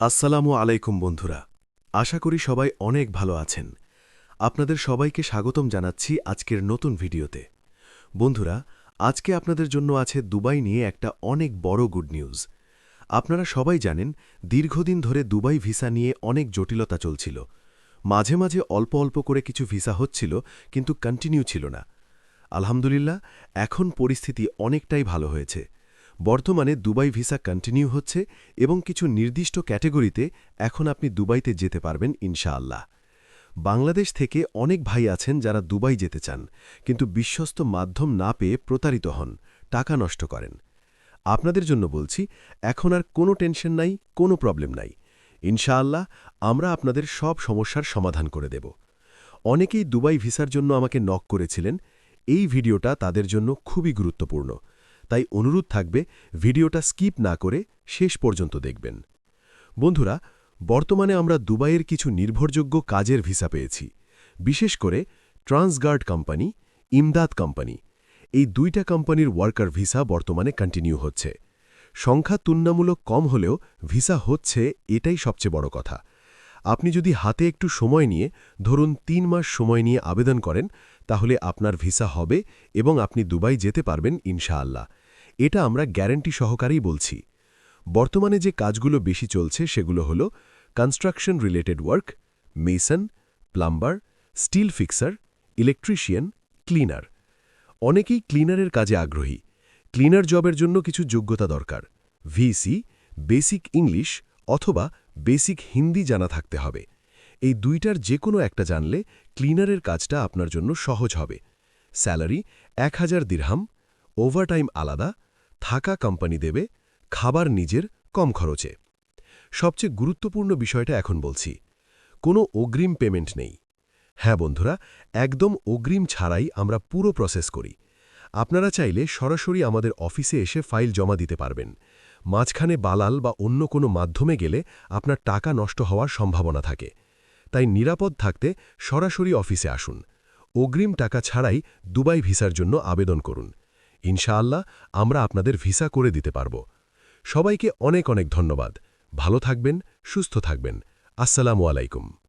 আসসালামু আলাইকুম বন্ধুরা। আশা করি সবাই অনেক ভালো আছেন। আপনাদের সবাইকে স্বাগতম জানাচ্ছি আজকের নতুন ভিডিওতে। বন্ধুরা, আজকে আপনাদের জন্য আছে দুবাই নিয়ে একটা অনেক বড় গুড নিউজ। আপনারা সবাই জানেন, দীর্ঘদিন ধরে দুবাই ভিসা নিয়ে অনেক জটিলতা চলছিল। মাঝে মাঝে অল্প অল্প করে কিছু ভিসা হচ্ছিল, কিন্তু কন্টিনিউ ছিল না। আলহামদুলিল্লাহ, এখন পরিস্থিতি অনেকটাই ভালো হয়েছে। বর্তমানে দুবাই ভিসা কন্টিনিউ হচ্ছে এবং কিছু নির্দিষ্ট ক্যাটেগরিতে এখন আপনি দুবাইতে যেতে পারবেন ইনশাআল্লাহ। বাংলাদেশ থেকে অনেক ভাই আছেন যারা দুবাই যেতে চান, কিন্তু বিশ্বস্ত মাধ্যম না পেয়ে প্রতারিত হন, টাকা নষ্ট করেন। আপনাদের জন্য বলছি, এখন আর কোনো টেনশন নাই, কোনো প্রবলেম নাই। ইনশাআল্লাহ, আমরা আপনাদের সব সমস্যার সমাধান করে দেব। অনেকেই দুবাই ভিসার জন্য আমাকে নক করেছিলেন। এই ভিডিওটা তাদের জন্য খুবই গুরুত্বপূর্ণ। তাই অনুরোধ থাকবে, ভিডিওটা স্কিপ না করে শেষ পর্যন্ত দেখবেন। বন্ধুরা, বর্তমানে আমরা দুবাইয়ের কিছু নির্ভরযোগ্য কাজের ভিসা পেয়েছি। বিশেষ করে ট্রান্সগার্ড কোম্পানি, ইমদাদ কোম্পানি, এই দুইটা কোম্পানির ওয়ার্কার ভিসা বর্তমানে কন্টিনিউ হচ্ছে। সংখ্যা তুলনামূলক কম হলেও ভিসা হচ্ছে, এটাই সবচেয়ে বড় কথা। আপনি যদি হাতে একটু সময় নিয়ে, ধরুন ৩ মাস সময় নিয়ে আবেদন করেন, তাহলে আপনার ভিসা হবে এবং আপনি দুবাই যেতে পারবেন ইনশাআল্লাহ। এটা আমরা গ্যারান্টি সহকারেই বলছি। বর্তমানে যে কাজগুলো বেশি চলছে সেগুলো হল construction related work, Mason, plumber, still fixer, electrician, cleaner. অনেকেই ক্লিনারের কাজে আগ্রহী। ক্লিনার জবের জন্য কিছু যোগ্যতা দরকার। ভিসি, বেসিক ইংলিশ অথবা বেসিক হিন্দি জানা থাকতে হবে। এই দুইটার যে কোনো একটা জানলে ক্লিনারের কাজটা আপনার জন্য সহজ হবে। স্যালারি ১,০০০ দিরহাম, ওভারটাইম আলাদা, থাকা কোম্পানি দেবে, খাবার নিজের, কম খরচে। সবচেয়ে গুরুত্বপূর্ণ বিষয়টা এখন বলছি, কোনো অগ্রিম পেমেন্ট নেই। হ্যাঁ বন্ধুরা, একদম অগ্রিম ছাড়াই আমরা পুরো প্রসেস করি। আপনারা চাইলে সরাসরি আমাদের অফিসে এসে ফাইল জমা দিতে পারবেন। মাঝখানে বালাল বা অন্য কোনো মাধ্যমে গেলে আপনার টাকা নষ্ট হওয়ার সম্ভাবনা থাকে। তাই নিরাপদ থাকতে সরাসরি অফিসে আসুন। অগ্রিম টাকা ছাড়াই দুবাই ভিসার জন্য আবেদন করুন। ইনশাআল্লাহ, আমরা আপনাদের ভিসা করে দিতে পারব। সবাইকে অনেক অনেক ধন্যবাদ। ভালো থাকবেন, সুস্থ থাকবেন। আসসালামু আলাইকুম।